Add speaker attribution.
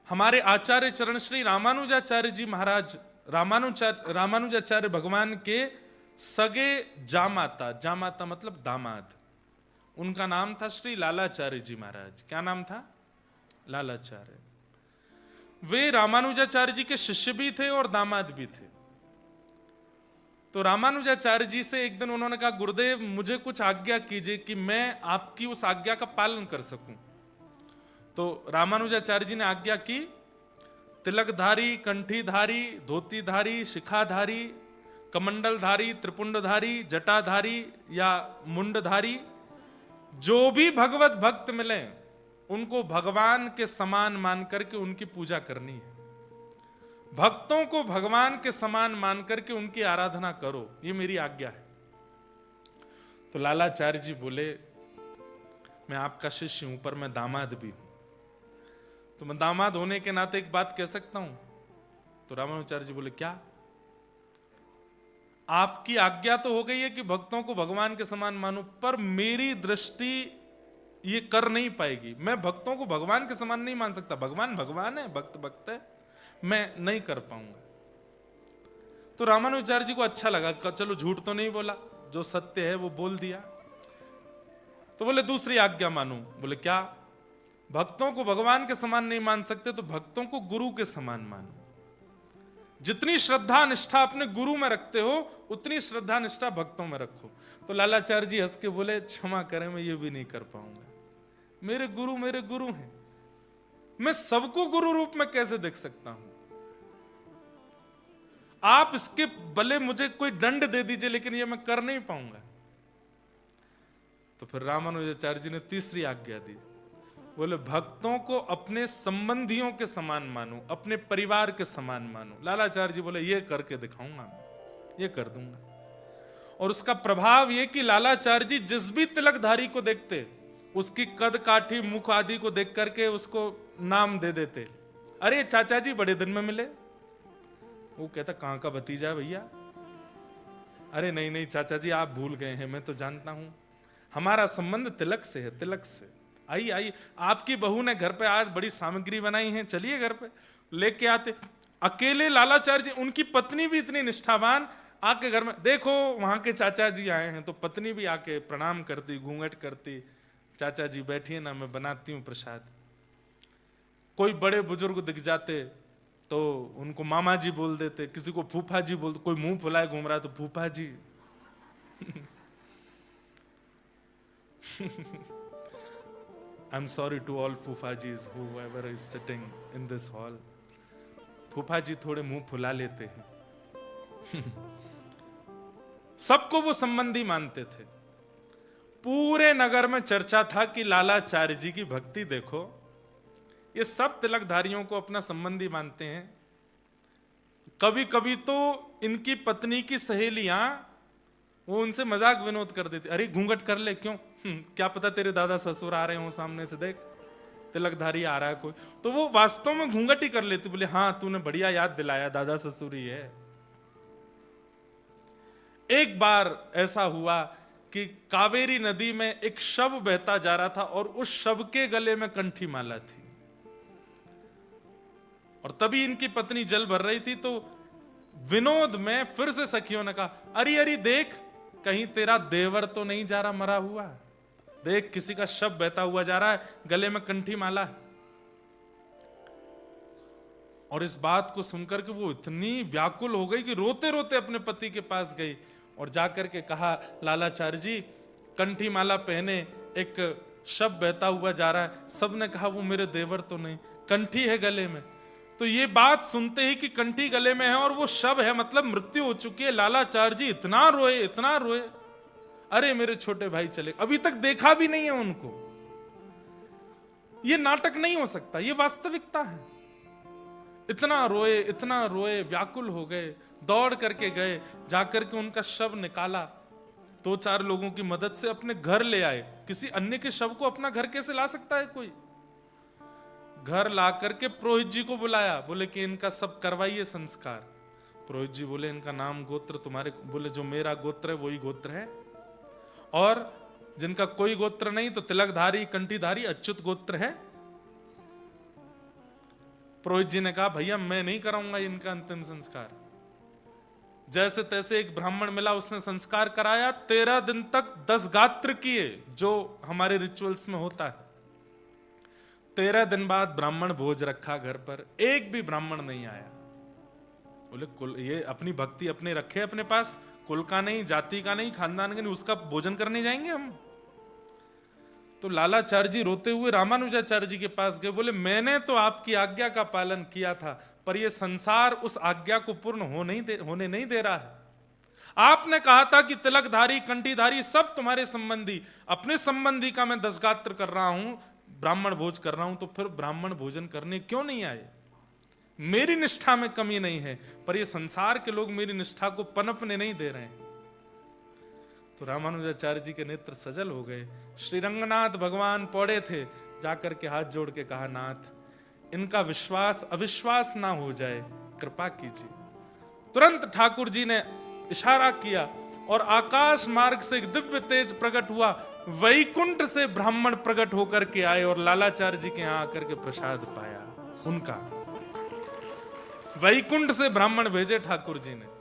Speaker 1: हमारे आचार्य चरण श्री रामानुजाचार्य जी महाराज, रामानुजाचार्य भगवान के सगे जामाता, जामाता मतलब दामाद, उनका नाम था श्री लालाचार्य जी महाराज। क्या नाम था? लालाचार्य। वे रामानुजाचार्य जी के शिष्य भी थे और दामाद भी थे। तो रामानुजाचार्य जी से एक दिन उन्होंने कहा, गुरुदेव मुझे कुछ आज्ञा कीजिए कि मैं आपकी उस आज्ञा का पालन कर सकूं। तो रामानुजाचार्य जी ने आज्ञा की, तिलकधारी, कंठीधारी, धोतीधारी, शिखाधारी, कमंडलधारी, त्रिपुंडधारी, जटाधारी या मुंडधारी जो भी भगवत भक्त मिले उनको भगवान के समान मान करके उनकी पूजा करनी है। भक्तों को भगवान के समान मान करके उनकी आराधना करो, ये मेरी आज्ञा है। तो लालाचार्य जी बोले, मैं आपका शिष्य हूं पर मैं दामाद भी हूं, तो मैं दामाद होने के नाते एक बात कह सकता हूं। तो रामानुजाचार्य जी बोले, क्या? आपकी आज्ञा तो हो गई है कि भक्तों को भगवान के समान मानो, पर मेरी दृष्टि ये कर नहीं पाएगी। मैं भक्तों को भगवान के समान नहीं मान सकता। भगवान भगवान है, भक्त भक्त है, मैं नहीं कर पाऊंगा। तो रामानुजाचार्य जी को अच्छा लगा, चलो झूठ तो नहीं बोला, जो सत्य है वो बोल दिया। तो बोले दूसरी आज्ञा मानो। बोले क्या? भक्तों को भगवान के समान नहीं मान सकते तो भक्तों को गुरु के समान मानो। जितनी श्रद्धा निष्ठा अपने गुरु में रखते हो उतनी श्रद्धा निष्ठा भक्तों में रखो। तो लालाचार्य जी हंस के बोले, क्षमा करें मैं ये भी नहीं कर पाऊंगा। मेरे गुरु हैं, मैं सबको गुरु रूप में कैसे देख सकता हूं? आप इसके भले मुझे कोई दंड दे दीजिए लेकिन ये मैं कर नहीं पाऊंगा। तो फिर रामानुजाचार्य जी ने तीसरी आज्ञा दी। बोले भक्तों को अपने संबंधियों के समान मानो, अपने परिवार के समान मानो। लालाचार्य जी बोले, ये करके दिखाऊंगा, ये कर दूंगा। और उसका प्रभाव ये कि लालाचार्य जी जिस भी तिलकधारी को देखते उसकी कद काठी मुख आदि को देख करके उसको नाम दे देते। अरे चाचा जी बड़े दिन में मिले। वो कहता, कहां का भतीजा है भैया? अरे नहीं नहीं चाचा जी आप भूल गए हैं, मैं तो जानता हूं, हमारा संबंध तिलक से है, तिलक से। आई आई, आपकी बहू ने घर पे आज बड़ी सामग्री बनाई है, चलिए घर पे लेके आते। अकेले लालाचार्य जी, उनकी पत्नी भी इतनी निष्ठावान, आके घर में देखो वहां के चाचा जी आए हैं, तो पत्नी भी आके प्रणाम करती, घूंघट करती, चाचा जी बैठिए ना मैं बनाती हूं प्रसाद। कोई बड़े बुजुर्ग दिख जाते तो उनको मामा जी बोल देते, किसी को फूफा जी बोलते, कोई मुंह फुलाए घूम रहा तो फूफा जी। I'm sorry to all फूफाजीज whoever is sitting in this hall. फूफा जी थोड़े मुंह फुला लेते हैं। सबको वो संबंधी मानते थे। पूरे नगर में चर्चा था कि लालाचार्य जी की भक्ति देखो, ये सब तिलकधारियों को अपना संबंधी मानते हैं। कभी कभी तो इनकी पत्नी की सहेलियां वो उनसे मजाक विनोद कर देती, अरे घूंघट कर ले, क्यों? क्या पता तेरे दादा ससुर आ रहे हो सामने से, देख तिलकधारी आ रहा है कोई, तो वो वास्तव में घूंघट ही कर लेती। बोले हाँ तूने बढ़िया याद दिलाया, दादा ससुर ही है। एक बार ऐसा हुआ कि कावेरी नदी में एक शव बहता जा रहा था और उस शव के गले में कंठी माला थी, और तभी इनकी पत्नी जल भर रही थी। तो विनोद में फिर से सखियों ने कहा, अरे अरे देख कहीं तेरा देवर तो नहीं जा रहा मरा हुआ, देख किसी का शव बहता हुआ जा रहा है, गले में कंठी माला है। और इस बात को सुनकर के वो इतनी व्याकुल हो गई कि रोते रोते अपने पति के पास गई और जाकर के कहा, लालाचार्य जी कंठी माला पहने एक शव बहता हुआ जा रहा है। सबने कहा वो मेरे देवर तो नहीं, कंठी है गले में। तो ये बात सुनते ही कि कंठी गले में है और वो शव है, मतलब मृत्यु हो चुकी है। लालाचार्य जी इतना रोए, इतना रोए, अरे मेरे छोटे भाई चले, अभी तक देखा भी नहीं है उनको। ये नाटक नहीं हो सकता, ये वास्तविकता है। इतना रोए, इतना रोए, व्याकुल हो गए, दौड़ करके गए, जाकर के उनका शव निकाला, 2-4 लोगों की मदद से अपने घर ले आए। किसी अन्य के शव को अपना घर कैसे ला सकता है कोई? घर ला करके पुरोहित जी को बुलाया, बोले कि इनका सब करवाइए संस्कार। पुरोहित जी बोले इनका नाम गोत्र तुम्हारे, बोले जो मेरा गोत्र है वही गोत्र है, और जिनका कोई गोत्र नहीं तो तिलकधारी कंठीधारी अच्युत गोत्र है। पुरोहित जी ने कहा भैया मैं नहीं कराऊंगा इनका अंतिम संस्कार। जैसे तैसे एक ब्राह्मण मिला, उसने संस्कार कराया। 13 दिन तक 10 गात्र किए, जो हमारे रिचुअल्स में होता है। 13 दिन बाद ब्राह्मण भोज रखा घर पर, एक भी ब्राह्मण नहीं आया। बोले कुल ये अपनी भक्ति अपने रखे अपने पास, कुल का नहीं, जाति का नहीं, खानदान का नहीं, उसका भोजन करने जाएंगे हम? तो लालाचार्य जी रोते हुए रामानुजाचार्य जी के पास गए। बोले मैंने तो आपकी आज्ञा का पालन किया था, पर यह संसार उस आज्ञा को पूर्ण होने नहीं दे रहा है। आपने कहा था कि तिलकधारी, कंठीधारी सब तुम्हारे संबंधी, अपने संबंधी का मैं 10 गात्र कर रहा हूं, ब्राह्मण भोज कर रहा हूं, तो फिर ब्राह्मण भोजन करने क्यों नहीं आए? मेरी निष्ठा में कमी नहीं है, पर ये संसार के लोग मेरी निष्ठा को पनपने नहीं दे रहे हैं। तो रामानुजाचार्य जी के नेत्र सजल हो गए। श्री रंगनाथ भगवान पौड़े थे, जाकर के हाथ जोड़ के कहा, नाथ इनका विश्वास अविश्वास ना हो जाए, कृपा कीजिए। तुरंत ठाकुर जी ने इशारा किया और आकाश मार्ग से एक दिव्य तेज प्रकट हुआ। वैकुंठ से ब्राह्मण प्रकट होकर के आए और लालाचार्य जी के यहां आकर के प्रसाद पाया उनका। वैकुंठ से ब्राह्मण भेजे ठाकुर जी ने।